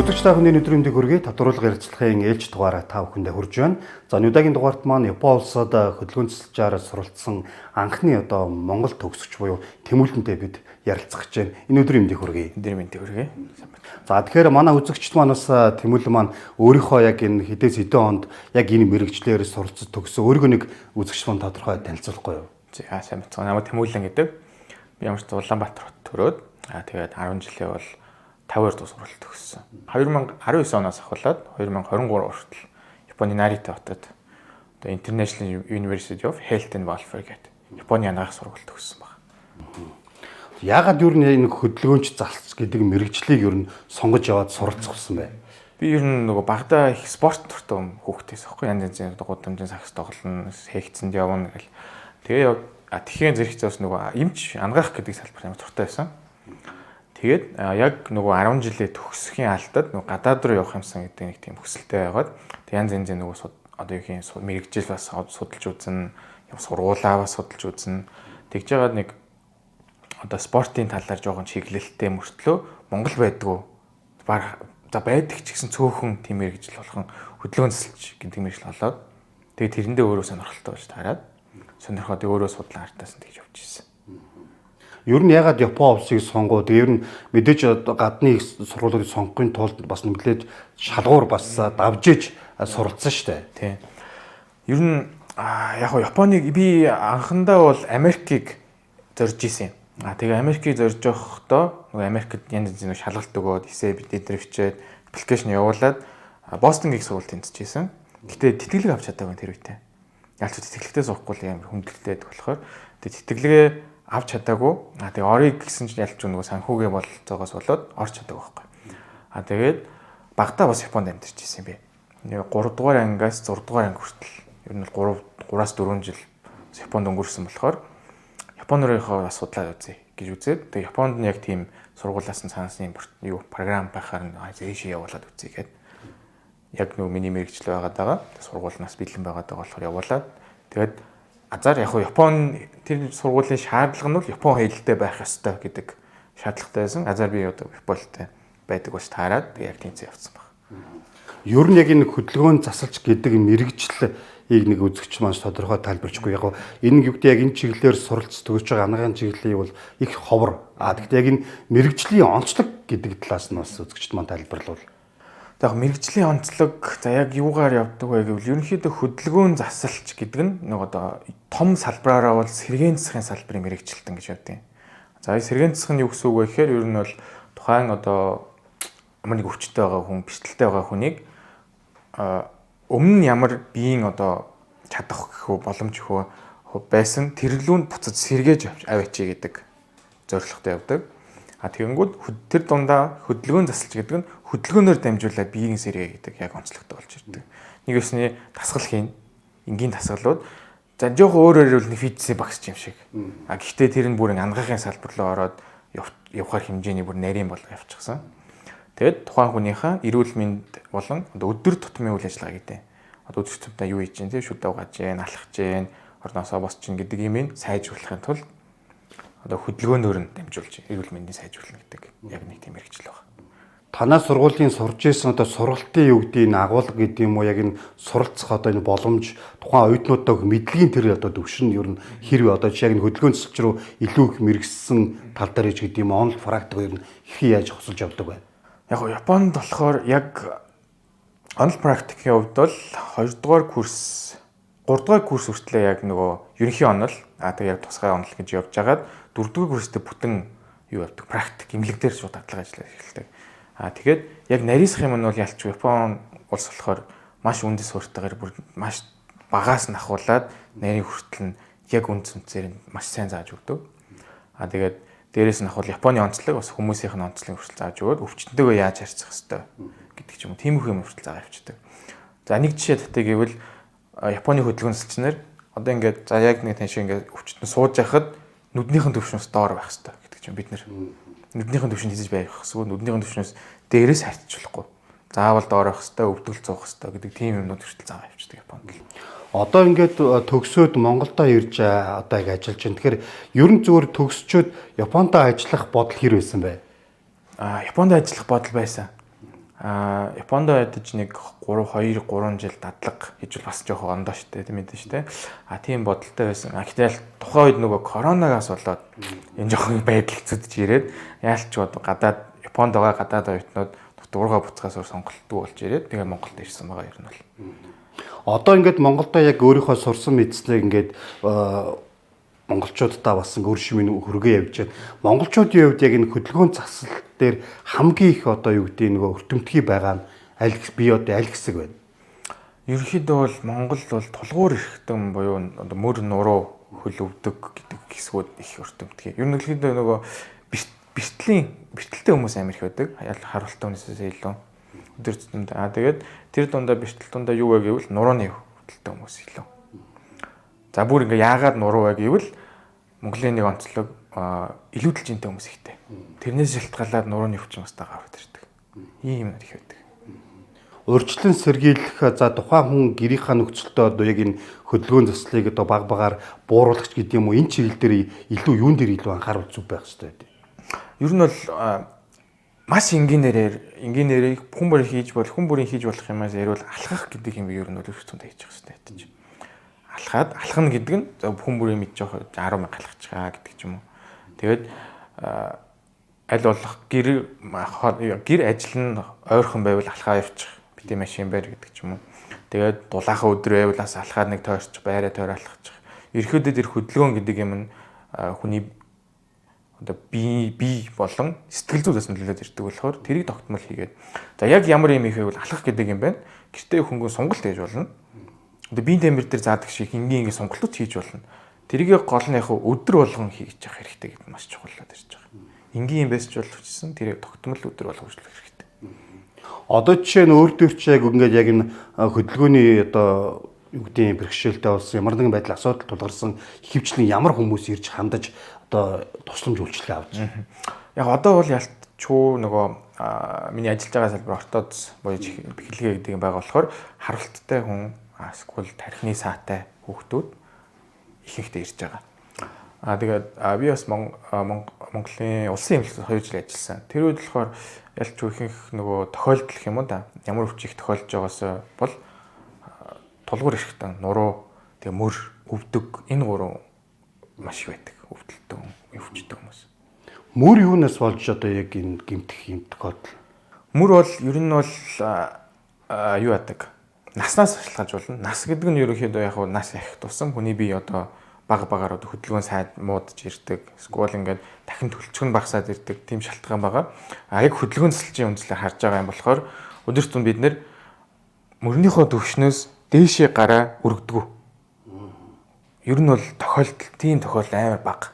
Үзэгч та бүхний өдрийн мэндийг хүргэе. Татварлага ярилцлагын ээлж дугаараа та бүхэндээ хүрж байна. За удаагийн дугаарт маань Япон улсад хөдөлгөөн цэцлжээр суралцсан анхны Монгол төгсөгч буюу Тэмүүлэнтэй бид ярилцах гэж байна. Энэ өдрийн мэндийг хүргэе. Өдрийн мэндийг хүргэе. За тэгэхээр манай үзэгчд маань бас Тэмүүлэн маань өөрийнхөө яг энэ хэдээс хэдэн онд яг энэ мэрэгчлэр суралцж төгссөн өөрийгөө нэг үзэгч маань тодорхой танилцуулахгүй юу? За сайн байна. Намайг Тэмүүлэн гэдэг. Би ямарч Улаанбаатар хот төрөөд тэгээд 10 жилийн бол 52 дуус суралт төгссөн. 2019 оноос ахуулаад 2023 хүртэл Японы Нарита хотод одоо International University of Health and Welfare гэдэг Японы анагаах сургууль төгссөн баг. Яагаад юу нэг хөдөлгөөнч залц гэдэг мэрэгчлийг юу сонгож яваад суралцах гэсэн бэ? Би ер нь нөгөө багада их спорт дуртай хүүхдээс аахгүй янз янзын гудамжийн сакс тоглоно, хэхцэнд явна гэл. Тэгэхээр зэрэгцээс нөгөө эмч анагаах гэдэг салбар амар дуртай байсан. Тэгээд яг нөгөө 10 жилээ төгсөхийн алдад нөгөө гадаад руу явах юмсан гэдэг нэг тийм хүсэлтэй байгаад янз янзын нөгөө одоо юу гэх юм мэрэгжил бас судалж үзнэ, сургуулаа бас судалж үзнэ. Тэгж жагаад нэг одоо спортын талаар жоохон чиглэлтэй мөртлөө Монгол байдгүй за байдаг ч гэсэн цөөхөн тийм мэрэгжил болгон хөдөлгөөн засалж гэдэг мэрэгжил болоод тэгээд тэрэндээ өөрөө сонирхолтой болж таарад сонирхоод өөрөө судлаа артаас нь тэгж явж ирсэн. Ер нь ягаад Япон улсыг сонгоо. Тэгээ ер нь мэдээж гадны сургуулиудыг сонгохын тулд бас нэмэлт шалгуур бас давж иж суралцсан шүү дээ. Тийм. Ер нь яг Японыг би анхандаа бол Америкийг зорж исэн. Тэгээ Америкийг зорж явахдаа нөгөө Америкт янз янзын шалгалт өгөөд эсээ бид эдрвчээд аппликейшн явуулаад Бостон гих сургуульд тэнцэжсэн. Гэтэ тэтгэлэг авч чадаагүй тэр үедээ. Ялч тэтгэлэгтэй сурахгүй л амар хүндрэлтэй болохоор тэгээ тэтгэлгээ авч чадаагүй. Тэгээ орё гэсэн чинь ялч нөгөө санхүүгээ болцоогоос болоод орч чадаагүй байхгүй. Тэгээд багтаа бас Японд амьдарч ирсэн би. 3 дугаар ангиас 6 дугаар анги хүртэл ер нь 3-аас 4 жил Японд өнгөрсөн болохоор Японорынхоо бас судлаад үзье гэж үзээд тэгээ Японд нь яг тийм сургуулиас нь санаасны програм байхаар зээшээ явуулаад үзье гэдэг. Яг нөгөө миний мэрэгчлээ байгаа сургуулиас бэлэн байгаа болохоор явуулаад тэгээд азар яг Япон тэр сургуулийн шаардлага нь бол Япон хэлтэй байх ёстой гэдэг шаардлагатай байсан. Азар би одоо Японтэй байдаг бас таарад яг тэнцээ явцсан баг. Ер нь яг энэ хөдөлгөөн засалж гэдэг мэрэгчлийг нэг үзэгч маань тодорхой тайлбарчгүй яг энэ югт яг энэ чиглэлээр суралц төгсөж байгаа анагаахын чиглэлийн бол их ховор. Тэгэхдээ яг энэ мэрэгжлийн онцлог гэдэг талаас нь бас үзэгчд маань тайлбарлавал. За мэрэгжлийн онцлог за яг юугаар явдаг вэ гэвэл ерөнхийдөө хөдөлгөөн засалч гэдэг нь нэг одоо том салбараараа бол сэргээн засахын салбарын мэрэгчлэлтэн гэж явдаг. За сэргээн засах нь юу гэсэн үг вэ гэхээр ер нь бол тухайн одоо ямар нэг өвчтөй байгаа хүн, бэрхшээлтэй байгаа хүнийг өмнө нь ямар биеийн одоо чадах гэхүү боломж хөө байсан тэрлүүнд буцаж сэргээж аваач гэдэг зорилготой явдаг. Тэгэнгүүт тэр дундаа хөдөлгөөн засалч гэдэг нь хөдөлгөөнөөр дамжуулаад биеийн сэргээ гэдэг яг онцлогтой болж ирдэг. Нэг өсний дасгал хийн, энгийн дасгалууд за жоохон өөрөөр хэлбэл физикийн багш юм шиг. Гэхдээ тэр нь бүр анагаахын салбар руу ороод явахар хэмжээний бүр нарийн болго явчихсан. Тэгэд тухайн хүнийхээ эрүүл мэнд болон одоо өдөр тутмын үйл ажиллагаа гэдэг. Одоо өдөр тутмаа юу хийж чинь тийм шүдэ угааж जैन, алхаж जैन, орноосоо босч чинь гэдэг юмыг сайжруулахын тулд одоо хөдөлгөөнөөр нь дамжуулж эрүүл мэндийг сайжруулна гэдэг яг нэг тийм хэрэгжил байна. Танаа сургуулийн сурж исэн одоо сургалтын юу гэдэг энэ агуулга гэдэг юм уу яг энэ суралцах одоо энэ боломж тухайн оюутнуудаа мэдлэгийн тэр одоо төвшин ер нь хэрвээ одоо жишээ нь хөдөлгөөн засалч руу илүү их мэрэгсэн тал дээр ч гэдэг юм онл практик ер нь хэрхэн яаж хосолж явдаг вэ? Яг Японд болохоор яг онл практикийн хувьд бол 2 дугаар курс 3 дугаар курс хүртлээр яг нөгөө ерөнхий онол тэгээ яг тусгай онол гэж явж байгаад 4 дугаар курстээ бүтэн юу явдаг практик имлэг дээр шууд дадлага ажиллаж эхэлдэг. Тэгээд яг нарийнсах юм нь бол ялч Япон улс болохоор маш үндэс суурьтайгаар бүр маш багаас нь ахуулаад нарийн хүртэл нь яг үнд цэнцээр нь маш сайн зааж өгдөг. Тэгээд дээрээс нь ахвал Японы онцлог бас хүмүүсийнх нь онцлог хүртэл зааж өгөөд өвчтөнтэйгөө яаж харьцах ёстой гэдэг ч юм уу тиймэрхүү юм хүртэл зааж авчдаг. За нэг жишээ татъя гэвэл Японы хөдөлгөөн засалч нар одоо ингээд за яг нэг тань шиг ингээд өвчтөн сууж яхад нүднийхэн төвшнөөс доор байх ёстой гэдэг чинь бид нэр нүднийхэн төвшөнд хийж байх эсвэл нүднийхэн төвшнөөс дээрээс харьцуулахгүй. Заавал доор байх ёстой, өвдгөл зуух ёстой гэдэг тийм юмнууд хүртэл зааж авчдаг Японд. Одоо ингээд төгсөөд Монголдо ирж одоо яг ажиллаж байна. Тэгэхээр ер нь зөвхөн төгсчөөд Японтой ажиллах бодол хэр байсан бэ? Японд ажиллах бодол байсан. Японд ядаж нэг 2-3 жил дадлага хийж бас жоохон ондоо штэ тийм мэдэн штэ. Тийм бодолтой байсан. Гэтэл тухайн үед нөгөө коронавигаас болоод энэ жоохон байдал зүдж ирээд яалч бод гадаад Японд байгаа гадаад оюутнууд дургаа буцахаас өөр сонголтгүй болж ирээд тэгээ Монголд ирсэн байгаа ер нь бол. Одоо ингээд Монголдо яг өөрийнхөө сурсан мэдслийг ингээд монголчуудаа бас өөр шимийн хөргөө явж байна. Монголчуудын хувьд яг энэ хөдөлгөөн засал дээр хамгийн их одоо юу гэдэг нөгөө өртөмтгий байгаа нь аль хэсэг байна? Ерөнхийдөө бол Монгол бол тулгуур эрхтэн буюу одоо мөр нуруу хөл өвдөг гэдэг хэсгүүд их өртөмтгий. Ер нь ерөнхийдөө нөгөө бэртэлтэй хүмүүс амар их байдаг. Харуултаа хүнээсээ илүү өдөр тутамдаа. Тэгээд тэр дундаа бэртэл дундаа юу вэ гэвэл нурууны хөдөлтөй хүмүүс илүү. За бүр ингээ яагаад нуруу вэ гэвэл Монголын нэг онцлог илүүдэл жинтэй хүмүүс ихтэй. Тэрнээс шалтгаалаад нурууны өвчин бас гараад ирдэг. Ийм юм их байдаг. Урьдчилан сэргийлэх за тухайн хүн гэрийнхаа нөхцөлтөө одоо яг энэ хөдөлгөөн заслыг одоо баг багаар бууруулах гэдэг юм уу энэ чиглэл дээр илүү юун дээр илүү анхаарал зүг байх хэрэгтэй байдаг. Ер нь бол маш энгийнээрээ хүн бүрийн хийж болох юмас ярил алхах гэдэг юм ер нь бол өвчтөнд хийж явах хэрэгтэй гэж. Алхах гэдэг нь хүн бүрийн мэдж явах 10,000 алхах чагаа гэдэг ч юм уу. Тэгээд аль болох гэр ажил нь ойрхон байвал алхаа явчих. Бити машин байр гэдэг ч юм уу. Тэгээд дулаахан өдөр байвал бас алхаад нэг тойрч байраа тойр алхачих. Ерхийдөө тэр хөдөлгөөн гэдэг юм нь хүний одоо бие болон сэтгэл зүйдээс нөлөөлөд ирдэг болохоор тэрийг тогтмол хийгээд. За яг ямар юм их байвал алхах гэдэг юм байна. Гэртээ хөнгөн сонголт хийж болно. Одоо биеийн тамир дээр заадаг шиг ингийн сонголтууд хийж болно. Тэрийг гол нь яг өдөр болгон хийж явах хэрэгтэй гэдэг маш чухаллаад ирж байгаа. Ингийн юм байсч болчихсон тэрийг тогтмол өдөр болгон ажиллах хэрэгтэй. Одоо жишээ нь өөр дөр чи яг ингээд яг энэ хөдөлгөөний одоо юу гэдэг бэрхшээлтэй болсон ямар нэгэн байдлаар асуудал тулгарсан ихэвчлэн ямар хүмүүс ирж хандаж одоо тусламж үйлчлэгээ авч байна. Яг одоо бол ялчгүй нөгөө миний ажиллаж байгаа салбар ортодс боёж бэлгээ гэдэг юм байгаа болохоор харалттай хүн эсвэл тархины саатай хүүхдүүд ихэнхдээ ирж байгаа. Тэгээд би бас Монголын улсын эмнэлэгт 2 жил ажилласан. Тэр үед болохоор ялчгүй ихэнх нөгөө тохиолдол гэх юм уу да. Ямар өвчих тохиолдож байгаас бол тулгуур эрхтэн, нуруу, тэгээ мөр, өвдөг энэ гурван маш их байдаг. Өвчтөй хүмүүс. Мөр юунаас болж одоо яг энэ гэмтэх юм тохиолдол? Мөр бол ер нь бол юу яадаг? Наснаас шалтгаалж болно. Нас гэдэг нь ерөнхийдөө яг нас их тусам хүний бие одоо багаар одоо хөдөлгөөн сайд муудаж ирдэг. Эсвэл ингээд дахин төлцгөн багасаад ирдэг. Тийм шалтгаан байгаа. Яг хөдөлгөөн засалчийн үндэслэлээр харж байгаа юм болохоор өдөр тутам бид нэр мөрнийхөө төвшнөөс дээшээ гараа өргөдгөө. Ер нь бол тийм тохиолдол амар бага.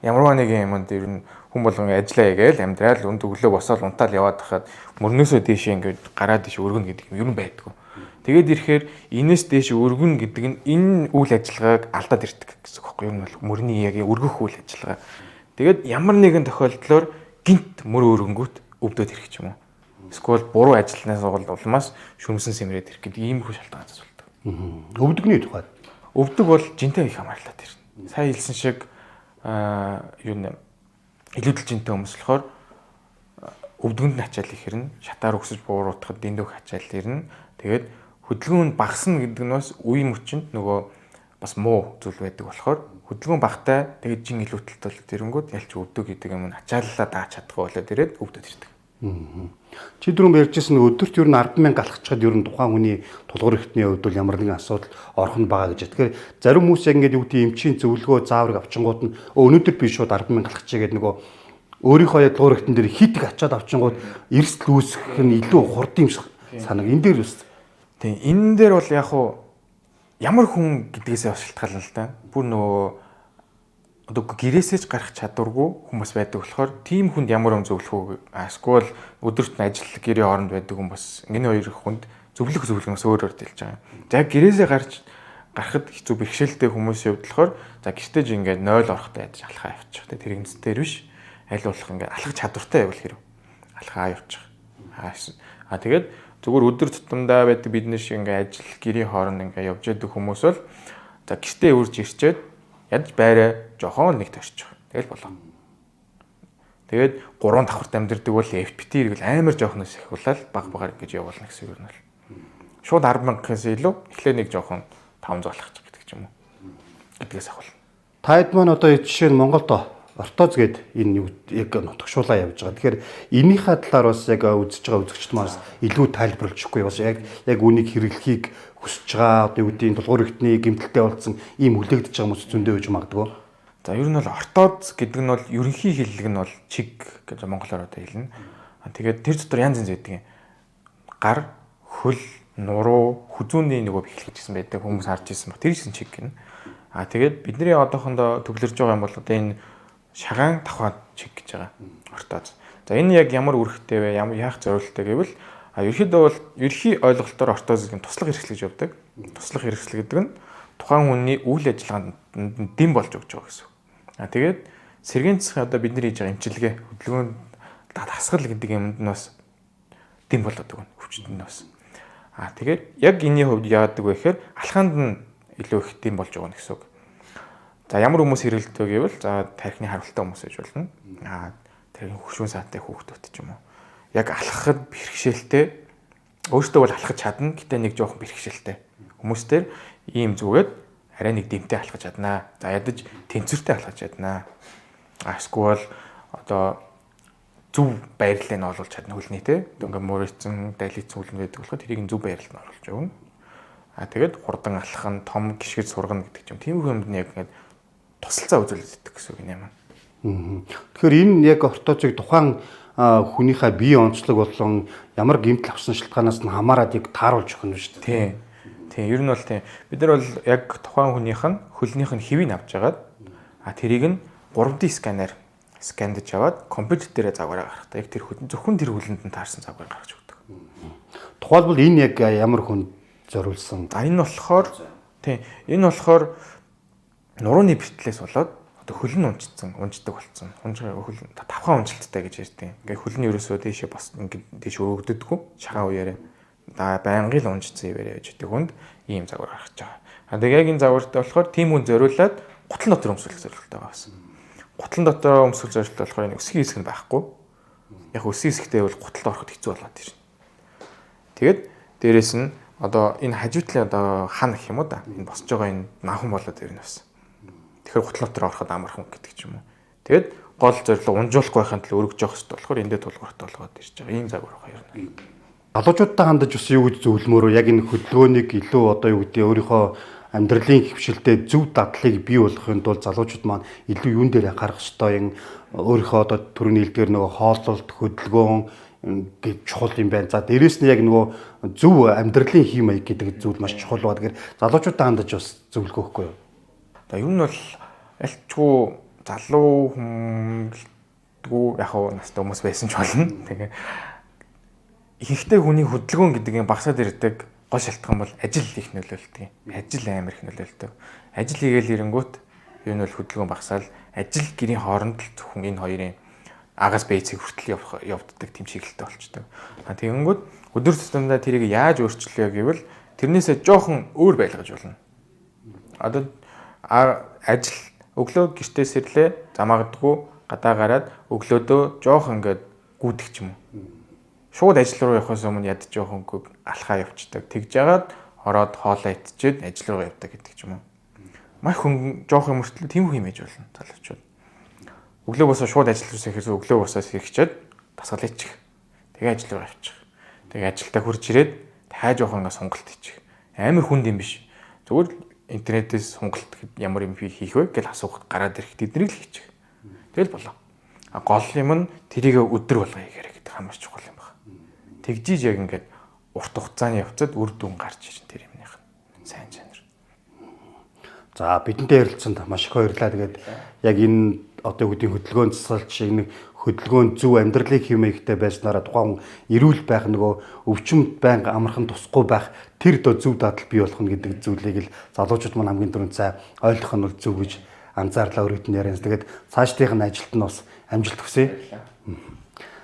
Ямарваа нэг юмд ер нь хүн болгон ажиллаа гээл амьдрал өнд өглөө босоод унтаал яваад хахад мөрнөөсөө дээшээ ингээд гараад иш өргөн гэдэг юм ер нь байдгүй. Тэгээд ирэхээр энэс дээш өргөн гэдэг нь энэ үйл ажиллагааг алдаад ирдэг гэсэн үг байхгүй юу? Ер нь бол мөрний яг өргөх үйл ажиллагаа. Тэгээд ямар нэгэн тохиолдлоор гинт мөр өргөнгүүт өвдөд ирэх ч юм уу. Эсвэл буруу ажилланаас улмаас шүмсэн сэмрээд ирэх гэдэг ийм их шалтгаанаас болдог. Өвдөгний тухайд. Өвдөг бол жинтэй их хамаарлаад ирнэ. Сая хэлсэн шиг юу нэ илүүдэл жинтэй хүмүүс болохоор өвдгөнд нь ачаал их ирнэ. Шатаар өксөж бууруудахад дэндүүх ачаал ирнэ. Тэгээд хөдөлгөөн багасна гэдэг нь бас үе мөчөнд нөгөө бас муу зүйл байдаг болохоор хөдөлгөөн багтай тэгээд жин илүүдэлт бол тэрэнгүүд ялч өвдөг гэдэг юм нь ачааллаа дааж чадахгүй болоод ирээд өвдөд ирдэг. Чи дөрөв ярьжсэн өдөрт ер нь 10,000 алхчихад ер нь тухайн хүний тулгуур эрхтний хувьд бол ямар нэгэн асуудал орхон байгаа гэж. Тэгэхээр зарим хүмүүс яг ингээд юу гэдэг эмчийн зөвлөгөө зааврыг авчингууд нь өнөөдөр би шууд 10,000 алхчихъя гэдэг нөгөө өөрийнхөө тулгуур эрхтэн дээр хитг ачаад авчингууд эрсдэл үүсгэх нь илүү хурдан юм шиг санаг. Энэ дээр үст. Тийм энэ дээр бол яг хуу ямар хүн гэдгээсээ шалтгаална л да. Бүр нөгөө одоо гэрээсээ ч гарах чадваргүй хүмүүс байдаг болохоор тийм хүнд ямар юм зөвлөх үү? Эсвэл өдөрт нь ажил гэрээ хооронд байдаг хүн бас энэ хоёр хүнд зөвлөгөөс өөрөөр дэлж байгаа. За гэрээсээ гарахад хэцүү бэрхшээлтэй хүмүүсийн хувьд болохоор за гэртээ ч ингээд 0 орохтой яаж алхаа явчих. Тэр хэмнэс дээр биш. Аль болох ингээд алхах чадвартай байвал хэрэг. Алхаа явчих. Тэгээд зүгээр өдөр тутамдаа байдаг бидний шиг ингээд ажил гэрээ хооронд ингээд явж байдаг хүмүүс бол за гэртээ үрж ирчээд ядж байраа жохон нэг төрчих. Тэгэл болоо. Тэгээд 3 давхарт амьдэрдэг бол FPT эргэл амар жоохноос их болол баг гэж явуулна гэсэн үг нь бол. Шууд 10,000-аас илүү эхлээ нэг жоохон 500 болох гэдэг ч юм уу. Гэдгээс ахвал. Таад маань одоо жишээ нь Монголд ортоз гээд энэ яг нутагшуулаа явж байгаа. Тэгэхээр энийхээ талаар бас яг үзэж байгаа үзэгчд маань илүү тайлбарлаж өгөхгүй бас яг үнийг хэрэглэхийг хүсэж байгаа одоо юу гэдгийг тулгуур ихтний гэмтэлтэй болсон ийм хүлээгдэж байгаа хүмүүс зөндөө байж магадгүй. За ер нь бол ортоз гэдэг нь бол ерөнхий хэллэг нь бол чиг гэж монголоор одоо хэлнэ. Тэгээд тэр дотор янз янз байдаг юм. Гар, хөл, нуруу, хүзүүний нөгөө бэхлэж гэсэн байдаг хүмүүс харж ирсэн ба тэр чинь чиг гэнэ. Тэгээд бидний одоохондоо төвлөрж байгаа юм бол одоо энэ шагаан давхар чиг гэж байгаа ортоз. За энэ яг ямар үүрэгтэй вэ? Яах зорилттой гэвэл ерөнхийдөө бол ерөнхий ойлголтоор ортозын туслах хэрэгслэж явдаг. Туслах хэрэгсэл гэдэг нь тухайн хүний үйл ажиллагаанд дэм болж өгч байгаа гэсэн. Тэгээд сэргийн засгийн одоо бид нар хийж байгаа эмчилгээ хөдөлгөөнд дасгал гэдэг юмд нь бас дэм болоод байгаа хөвчтөнд нь бас. Тэгээд яг энэний хувьд яадаг вэ гэхээр алхаанд нь илүү их дэм болж байгаа гэсэн үг. За ямар хүмүүс хэрэглэдэг гэвэл за тархины харуултай хүмүүс ээж болно. Тархины хөшүүн саатай хүүхдүүд ч юм уу. Яг алхахад бэрхшээлтэй өөртөө бол алхаж чадна гэтээ нэг жоохон бэрхшээлтэй хүмүүстээр ийм зүгээд арай нэг дэмтэй алхаж чаднаа. За ядаж тэнцвэртэй алхаж чаднаа. Эсвэл одоо зөв байрлалыг нь олуулж чадна хөлний те. Ингээ мөрөцсөн дайлицсан хөлн байдаг болохоор тэрийг зөв байрлалд нь оруулж өгнө. Тэгээд хурдан алхах нь том гიშгэж сургана гэдэг ч юм. Тийм юмд нь яг ингээд тусалцаа үзүүлдэг гэсэн үг юм. Тэгэхээр энэ яг ортозыг тухайн хүнийхээ бие онцлог болон ямар гэмтэл авсан шалтгаанаас нь хамаарат яг тааруулж өгнө шүү дээ. Тийм. Ер нь бол тийм. Бид нар бол яг тухайн хүнийх нь хөлнийх нь хэвийг авч агаад тэрийг нь 3D сканер скандж аваад компьютер дээрээ загвараа гаргахтаа яг тэр зөвхөн тэр хөлөнд нь таарсан загвар гаргаж өгдөг. Тухайлбал энэ яг ямар хүнд зориулсан? Энэ болохоор тийм. Энэ болохоор нурууны бэртлээс болоод одоо хөл нь унждаг болсон. Хөл тавхан унжилттай гэж ярьдаг. Ингээ хөл нь ерөөсөө дээшээ бос ингээ дээш өргөддөггүй. Шагаан үеэрээ байнгын л унжсан юм яриа гэждэг хүнд ийм загвар гаргаж байгаа. Тэгээ яг энэ загвартай болохоор тийм хүн зориулаад гутлан дотор өмсөх зорилготой байгаа байсан. Гутлан дотор өмсөх зорилготой болохоор энэ өсгийн хэсэг нь байхгүй. Яг өсгийн хэсэгтээ бол гуталд ороход хэцүү болоод ирнэ. Тэгээд дээрэс нь одоо энэ хажуутлын одоо хан гэх юм уу да. Энэ босч байгаа энэ нахан болоод ирнэ бас. Тэгэхээр гутлан дотор ороход амархан гэдэг ч юм уу. Тэгээд гол зорилго унжуулахгүй байхын тулд өргөж явах хэрэгтэй болохоор эндээ тулгууртай болгоод ирж байгаа. Ийм загвар байгаа юм. Залуучуудтай хандаж бас юу гэж зөвлөмөөрөө яг энэ хөдөлгөөнийг илүү одоо юу гэдэг өөрийнхөө амьдралын хөвшилтэд зөв дадлыг бий болгохын тулд залуучууд маань илүү юун дээр анхаарах ёстой юм өөрийнхөө одоо төрөний хэлдгээр нөгөө хооллолт хөдөлгөөн гэж чухал юм байна. За дээрэс нь яг нөгөө зөв амьдралын хий маяг гэдэг зүйл маш чухал ба. Тэгэхээр залуучуудтай хандаж бас зөвлөх өгөхгүй юу? Одоо ер нь бол альчгүй залуу хүмүүлдгүү яг хуу настай хүмүүс байсан ч болно. Тэгээ ихэнхдээ хүний хөдөлгөөн гэдэг юм багасаад ирдэг гол шалтгаан бол ажил их нөлөөлдөг. Ажил амар их нөлөөлдөг. Ажил хийгээл ирэнгүүт юу нь бол хөдөлгөөн багасаал ажил гэрийн хооронд л зөвхөн энэ хоёрын агаас бэйцийг хүртэл явддаг тийм чиглэлтэй болчдөг. Тэгэнгүүт өдөр тутамдаа тэрийг яаж өөрчлөё гэвэл тэрнээсээ жоохон өөр байлгаж болно. Одоо ажил өглөө гэртээ сэрлээ замаагдгүй гадаа гараад өглөөдөө жоохон ингээд гүйдэг ч юм уу. Шууд ажил руу явахаас өмнө ядаж жоохонгүй алхаа явцдаг. Тэгж яагаад ороод хоолоо идчихэд ажил руу явдаг гэдэг ч юм уу. Маш хүн жоох юм өртлөө тийм хүн имэж болно залуучууд. Өглөө босоо шууд ажил руу ирэхээс өглөө босоос хэрэгчээд дасгал хийчих. Тэгээ ажил руу явчих. Тэгээ ажилдаа хурж ирээд дахиад жоох ингээ сонголт хийчих. Амар хүнд юм биш. Зүгээр интернетээс сонголт ямар юм хийх вэ гэж асуухад гараад ирэх тэднийг л хийчих. Тэгэл болоо. Гол юм нь тэрийг өдөр болгоё гэх гэдэг хамгийн чухал юм байна. Тэгжиж яг ингээд урт хугацааны явцад үр дүн гарч ирнэ тэр юмных нь. Сайн чанар. За бидэнтэй ярилцсанд маш их баярлалаа. Тэгээд яг энэ одоо үгдийн хөдөлгөөн засалч шиг нэг хөдөлгөөн зөв амьдралыг хэмээгтэй байснараа тухайн эрүүл байх нөгөө өвчмөд байнга амархан тусахгүй байх тэр дөө зөв дадал бий болох нь гэдэг зүйлийг л залуучууд маань хамгийн түрүүнд цаа ойлгох нь бол зөв гэж анзаарлаа өрөөдөн ярианс. Тэгээд цаашдынх нь ажилд нь бас амжилт хүсье.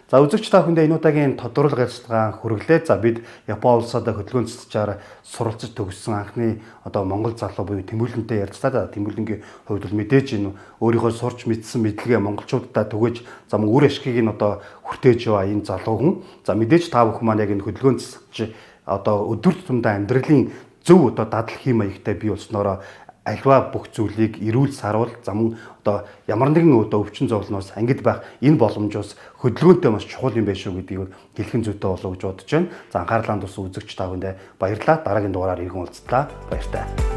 За үзэгч та бүхэндээ энэ удаагийн тодорхойлол ярилцлага хүргэлээ. За бид Япон улсад хөдөлгөөн засчаар суралцж төгссөн анхны одоо Монгол залуу буюу Тэмүүлэнтэй ярилцлаа. Тэмүүлэнгийн хувьд бол мэдээж энэ өөрийнхөө сурч мэдсэн мэдлэгээ монголчуудад түгэж зам үр ашгийг нь одоо хүртээж яваа энэ залуу хүн. За мэдээж та бүхэн маань яг энэ хөдөлгөөн засч одоо өдөр тутамдаа амьдралын зөв одоо дадал хий маягтай бий болсноороо альва бүх зүйлийг эрүүл саруул зам одоо ямар нэгэн одоо өвчин зовлоноос ангид байх энэ боломжоос хөдөлгөөнтэй маш чухал юм байна шүү гэдгийг хэлхэн зүйтэй болов гэж бодож байна. За анхаарлаа тус үзэгч та бүхэндээ баярлалаа. Дараагийн дугаараар иргэн уулзлаа. Баяртай.